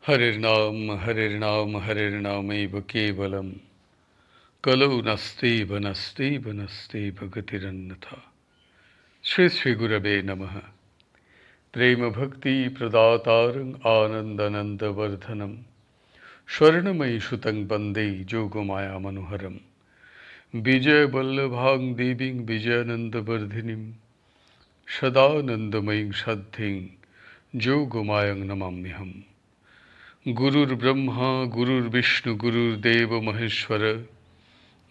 हरिर्नाम केवलम कलौ नस्ति भगतिरन्यथा। श्री श्री गुरवे नमः। प्रेम भक्ति प्रदातारं आनंदनंदवर्धनम स्वर्णमयी सुतं वंदे जोगमाया मनोहरम। विजय वल्लभां देवीं विजयानंदवर्धिनीं सदानंदमयीं सद्धिं जोगमायं नमाम्यहम्। गुरुर्ब्रह्मा गुरुर्विष्णु गुरुर्देव महेश्वर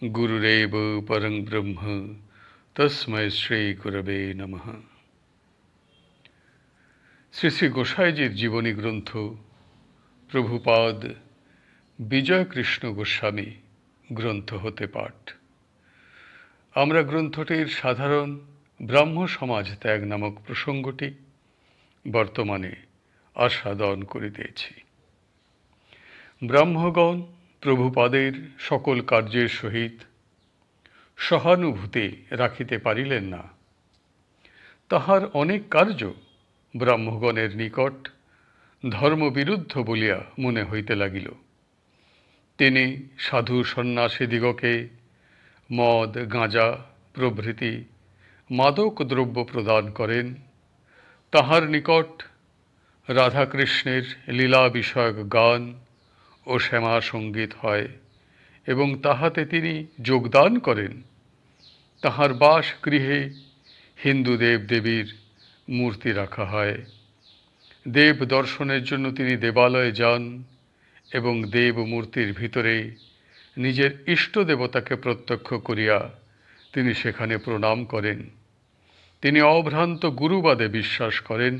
गुरुरेव परं ब्रह्म तस्मै श्री गुरवे नमः। শ্রী শ্রী গোসাইজির জীবনী গ্রন্থ প্রভুপাদ বিজয় কৃষ্ণ গোস্বামী গ্রন্থ হতে পাঠ। আমরা গ্রন্থটির সাধারণ ব্রাহ্ম সমাজ ত্যাগ নামক প্রসঙ্গটি বর্তমানে আস্বাদন করিতেছি। ব্রাহ্মগণ প্রভুপাদের সকল কার্যের সহিত সহানুভূতি রাখিতে পারিলেন না। তাহার অনেক কার্য ব্রাহ্মগণের নিকট ধর্মবিরুদ্ধ বলিয়া মনে হইতে লাগিল। তিনি সাধু সন্ন্যাসীদিগকে মদ গাঁজা প্রভৃতি মাদক দ্রব্য প্রদান করেন। তাহার নিকট রাধাকৃষ্ণের লীলা বিষয়ক গান ও শ্যামা সঙ্গীত হয় এবং তাহাতে তিনি যোগদান করেন। তাহার বাসগৃহে হিন্দু দেবদেবীর মূর্তি রাখা হয়। দেব দর্শনের জন্য তিনি দেবালয়ে যান এবং দেব মূর্তির ভিতরে নিজের ইষ্ট দেবতাকে প্রত্যক্ষ করিয়া তিনি সেখানে প্রণাম করেন। তিনি অভ্রান্ত গুরুবাদে বিশ্বাস করেন।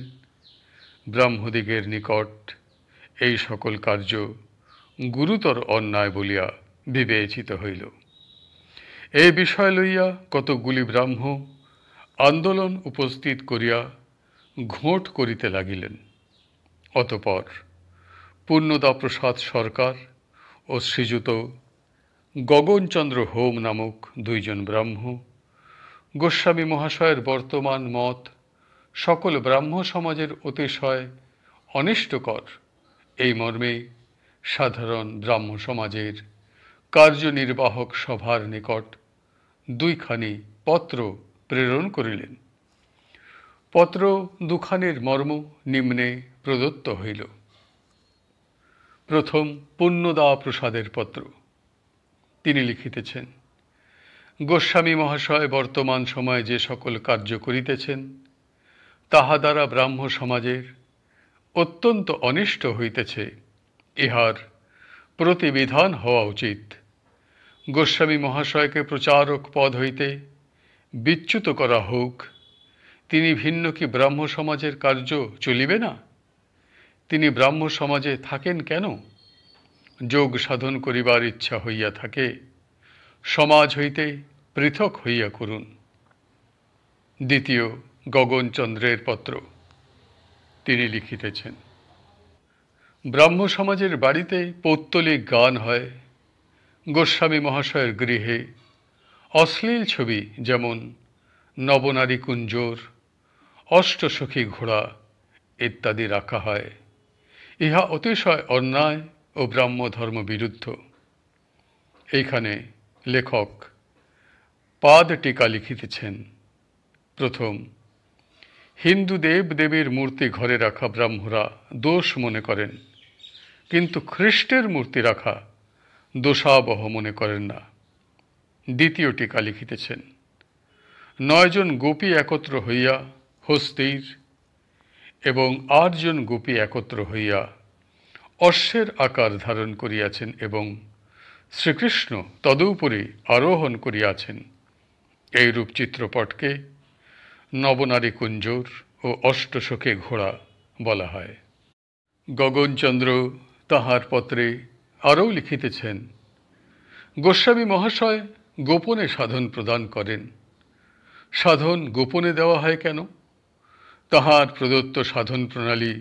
ব্রাহ্মদিগের নিকট এই সকল কার্য গুরুতর অন্যায় বলিয়া বিবেচিত হইল। এই বিষয় লইয়া কতকগুলি ব্রাহ্ম আন্দোলন উপস্থিত করিয়া ঘোট করিতে লাগিলেন। অতঃপর পূর্ণদা প্রসাদ সরকার ও শ্রীযুত গগনচন্দ্র হোম নামক দুইজন ব্রাহ্ম গোস্বামী মহাশয়ের বর্তমান মত সকল ব্রাহ্ম সমাজের অতিশয় অনিষ্টকর এই মর্মে সাধারণ ব্রাহ্ম সমাজের কার্যনির্বাহক সভার নিকট দুইখানি পত্র প্রেরণ করিলেন। পত্র দুখানির মর্ম নিম্নে প্রদত্ত হইল। প্রথম পূর্ণদা প্রসাদের পত্র। তিনি লিখিতেছেন, গোস্বামী মহাশয় বর্তমান সময়ে যে সকল কার্য করিতেছেন তাহা দ্বারা ব্রাহ্ম সমাজের অত্যন্ত অনিষ্ট হইতেছে। ইহার প্রতিবিধান হওয়া উচিত। গোস্বামী মহাশয়কে প্রচারক পদ হইতে বিচ্যুত করা হোক। তিনি ভিন্ন কি ব্রাহ্ম সমাজের কার্য চলিবে না? তিনি ব্রাহ্ম সমাজে থাকেন কেন? যোগ সাধন করিবার ইচ্ছা হইয়া থাকে, সমাজ হইতে পৃথক হইয়া করুন। দ্বিতীয় গগনচন্দ্রের পত্র। তিনি লিখিতেছেন, ব্রাহ্ম সমাজের বাড়িতে পৌত্তলিক গান হয়। গোস্বামী মহাশয়ের গৃহে অশ্লীল ছবি যেমন নবনারী কুঞ্জর, অষ্টসখী ঘোড়া ইত্যাদি রাখা হয়। ইহা অতিশয় অন্যায় ও ব্রাহ্ম ধর্ম বিরুদ্ধ। এইখানে লেখক পাদ টিকা লিখিতেছেন। প্রথম, হিন্দু দেব দেবীর মূর্তি ঘরে রাখা ব্রাহ্মরা দোষ মনে করেন, কিন্তু খ্রিস্টের মূর্তি রাখা দোষাবহ মনে করেন না। দ্বিতীয় টিকা লিখিতেছেন, 9 জন গোপী একত্র হইয়া হস্তির এবং 8 জন গোপী একত্র হইয়া অশ্বের আকার ধারণ করিয়াছেন এবং শ্রীকৃষ্ণ তদুপরি আরোহণ করিয়াছেন। এইরূপ চিত্রপটকে নবনারী কুঞ্জর ও অষ্টসখী ঘোড়া বলা হয়। গগনচন্দ্র তাহার পত্রে আরও লিখিতেছেন, গোস্বামী মহাশয় গোপনে সাধন প্রদান করেন। সাধন গোপনে দেওয়া হয় কেন? তাহার প্রদত্ত সাধন প্রণালী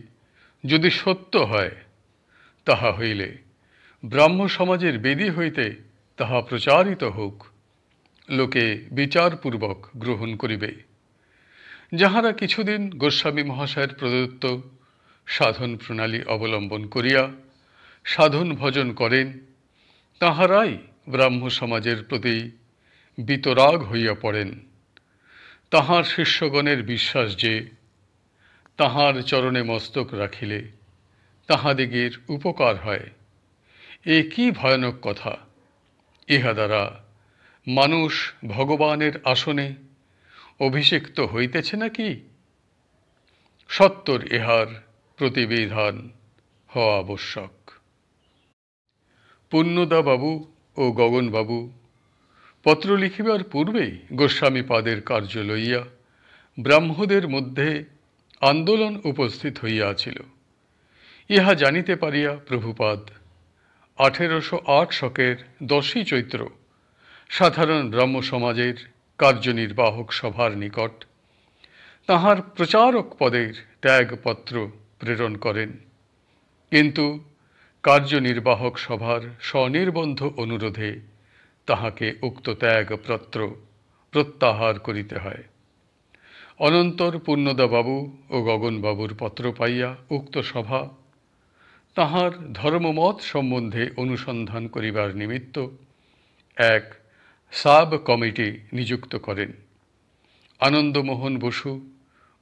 যদি সত্য হয়, তাহা হইলে ব্রাহ্ম সমাজের বেদী হইতে তাহা প্রচারিত হোক, লোকে বিচারপূর্বক গ্রহণ করিবে। যাহারা কিছুদিন গোস্বামী মহাশয়ের প্রদত্ত সাধন প্রণালী অবলম্বন করিয়া সাধন ভজন করেন, তাঁহারাই ব্রাহ্ম সমাজের প্রতি বিতরাগ হইয়া পড়েন। তাঁহার শিষ্যগণের বিশ্বাস যে তাঁহার চরণে মস্তক রাখিলে তাঁহাদিগের উপকার হয়। এ কি ভয়ানক কথা! ইহা দ্বারা মানুষ ভগবানের আসনে অভিষিক্ত হইতেছে নাকি? সত্তর ইহার প্রতিবিধান হওয়া আবশ্যক। পুণ্যদাবাবু ও গগনবাবু পত্র লিখিবার পূর্বেই গোস্বামীপাদের কার্য লইয়া ব্রাহ্মদের মধ্যে আন্দোলন উপস্থিত হইয়াছিল। ইহা জানিতে পারিয়া প্রভুপাদ 1808 শকের 10ই চৈত্র সাধারণ ব্রাহ্ম সমাজের কার্যনির্বাহক সভার নিকট তাহার প্রচারক পদের ত্যাগপত্র প্রেরণ করেন, কিন্তু কার্যনির্বাহক সভার স্বনির্বন্ধ অনুরোধে তাহাকে উক্ত ত্যাগপত্র প্রত্যাহার করিতে হয়। অনন্তর পূর্ণদাবাবু ও গগনবাবুর পত্র পাইয়া উক্ত সভা তাহার ধর্মমত সম্বন্ধে অনুসন্ধান করিবার নিমিত্ত এক সাব কমিটি নিযুক্ত করেন। আনন্দমোহন বসু,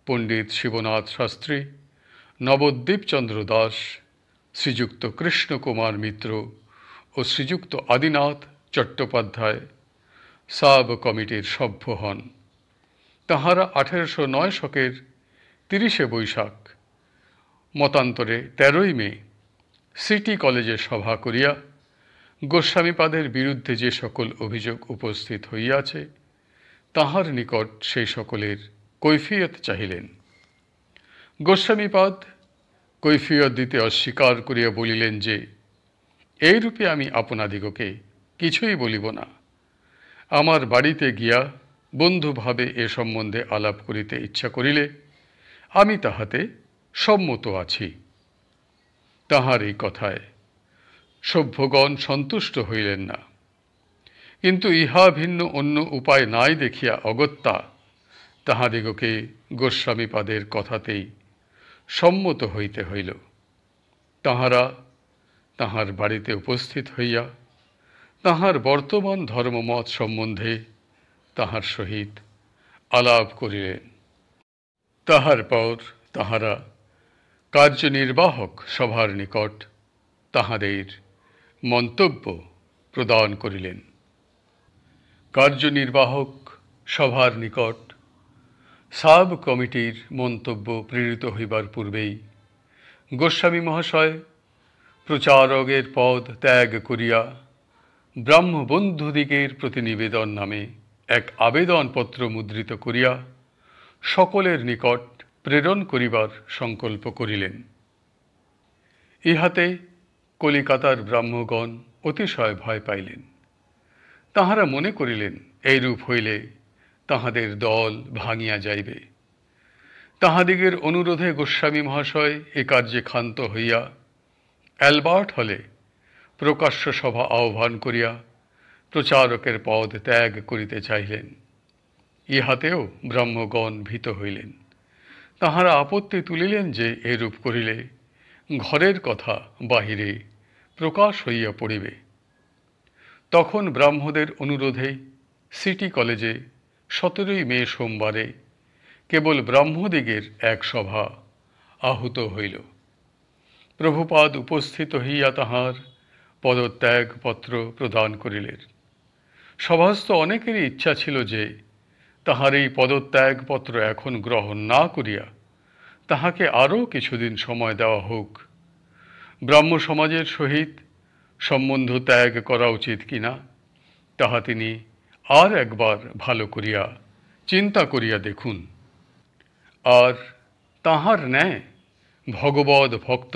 পণ্ডিত শিবনাথ শাস্ত্রী, নবদ্বীপচন্দ্র দাস, শ্রীযুক্ত কৃষ্ণকুমার মিত্র ও শ্রীযুক্ত আদিনাথ চট্টোপাধ্যায় সাব কমিটির সভ্য হন। তাহারা 1809 শকের 30শে বৈশাখ মতান্তরে 13ই মে সিটি কলেজে সভা করিয়া গোস্বামীপাদের বিরুদ্ধে যে সকল অভিযোগ উপস্থিত হইয়াছে তাহার নিকট সেই সকলের কৈফিয়ত চাহিলেন। গোস্বামীপাদ কৈফিয়ত দিতে অস্বীকার করিয়া বলিলেন যে এইরূপে আমি আপনাদিগকে কিছুই বলিব না। আমার বাড়িতে গিয়া বন্ধুভাবে এ সম্বন্ধে আলাপ করিতে ইচ্ছা করিলে আমি তাহাতে সম্মত আছি। তাহার এই কথায় সভ্যগণ সন্তুষ্ট হইলেন না, কিন্তু ইহা ভিন্ন অন্য উপায় নাই দেখিয়া অগত্যা তাহাদিগকে গোস্বামীপাদের কথাতেই সম্মত হইতে হইল। তাহারা তাহার বাড়িতে উপস্থিত হইয়া তাহার বর্তমান ধর্মমত সম্বন্ধে তাহার সহিত আলাপ করিলেন। তাহার পর তাহারা কার্যনির্বাহক সভার নিকট তাহাদের মন্তব্য প্রদান করিলেন। কার্যনির্বাহক সভার নিকট সাব কমিটির মন্তব্য প্রেরিত হইবার পূর্বেই গোস্বামী মহাশয় প্রচারকের পদ ত্যাগ করিয়া ব্রাহ্মবন্ধুদিগের প্রতিনিবেদন নামে এক আবেদনপত্র মুদ্রিত করিয়া সকলের নিকট প্রেরণ করিবার সংকল্প করিলেন। ইহাতে কলিকাতার ব্রাহ্মগণ অতিশয় ভয় পাইলেন। তাহারা মনে করিলেন এইরূপ হইলে তাহাদের দল ভাঙিয়া যাইবে। তাহাদিগের অনুরোধে গোস্বামী মহাশয় এ কার্যে ক্ষান্ত হইয়া অ্যালবার্ট হলে প্রকাশ্য সভা আহ্বান করিয়া প্রচারকের পদ ত্যাগ করিতে চাইলেন। ইহাতেও ব্রাহ্মগণ ভীত হইলেন। তাহারা আপত্তি তুলিলেন যে এরূপ করিলে ঘরের কথা বাহিরে প্রকাশ হইয়া পড়িবে। তখন ব্রাহ্মদের অনুরোধে সিটি কলেজে 17ই মে সোমবারে কেবল ব্রাহ্মদিগের এক সভা আহুত হইল। প্রভুপাদ উপস্থিত হইয়া তাহার পদত্যাগপত্র প্রদান করিলেন। সভাস্থ অনেকেরই ইচ্ছা ছিল যে তাহার এই পদত্যাগপত্র এখন গ্রহণ না করিয়া তাহাকে আরও কিছুদিন সময় দেওয়া হোক। ব্রাহ্ম সমাজের সহিত সম্বন্ধ ত্যাগ করা উচিত কিনা তাহা তিনি আর একবার ভালো করিয়া চিন্তা করিয়া দেখুন। আর তাহার ন্যায় ভগবদ ভক্ত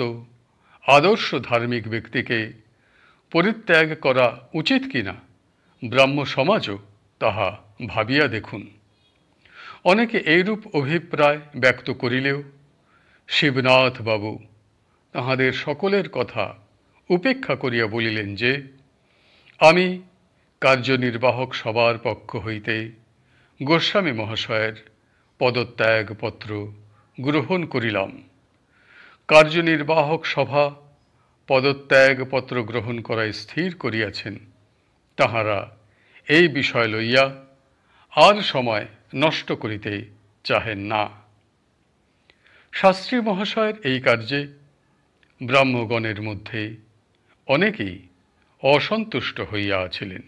আদর্শ ধার্মিক ব্যক্তিকে পরিত্যাগ করা উচিত কিনা ব্রাহ্ম সমাজও তাহা ভাবিয়া দেখুন। অনেকে এইরূপ অভিপ্রায় ব্যক্ত করিলেও শিবনাথ বাবু তাহাদের সকলের কথা উপেক্ষা করিয়া বলিলেন যে আমি কার্যনির্বাহক সভার পক্ষ হইতে গোস্বামী মহাশয়ের পদত্যাগপত্র গ্রহণ করিলাম। কার্যনির্বাহক সভা পদত্যাগপত্র গ্রহণ করা স্থির করিয়াছেন, তাহারা এই বিষয় লইয়া আর সময় নষ্ট করিতে চাহেন না। শাস্ত্রী মহাশয়ের এই কার্যে ব্রাহ্মগণের মধ্যে অনেকেই অসন্তুষ্ট হইয়া আছিলেন।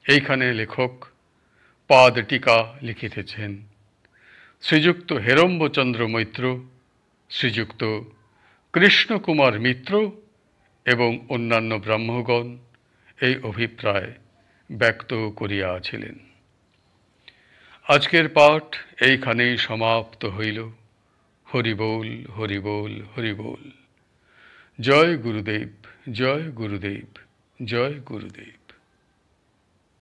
এইখানে লেখক পাদ টিকা লিখিতেছেন। শ্রীযুক্ত হেরম্বচন্দ্র মৈত্র, শ্রীযুক্ত কৃষ্ণকুমার মিত্র এবং অন্যান্য ব্রাহ্মগণ এই অভিপ্রায় ব্যক্ত করিয়াছিলেন। আজকের পাঠ এইখানেই সমাপ্ত হইল। হরি বল, হরি বল, হরি বল। জয় গুরুদেব, জয় গুরুদেব, জয় গুরুদেব।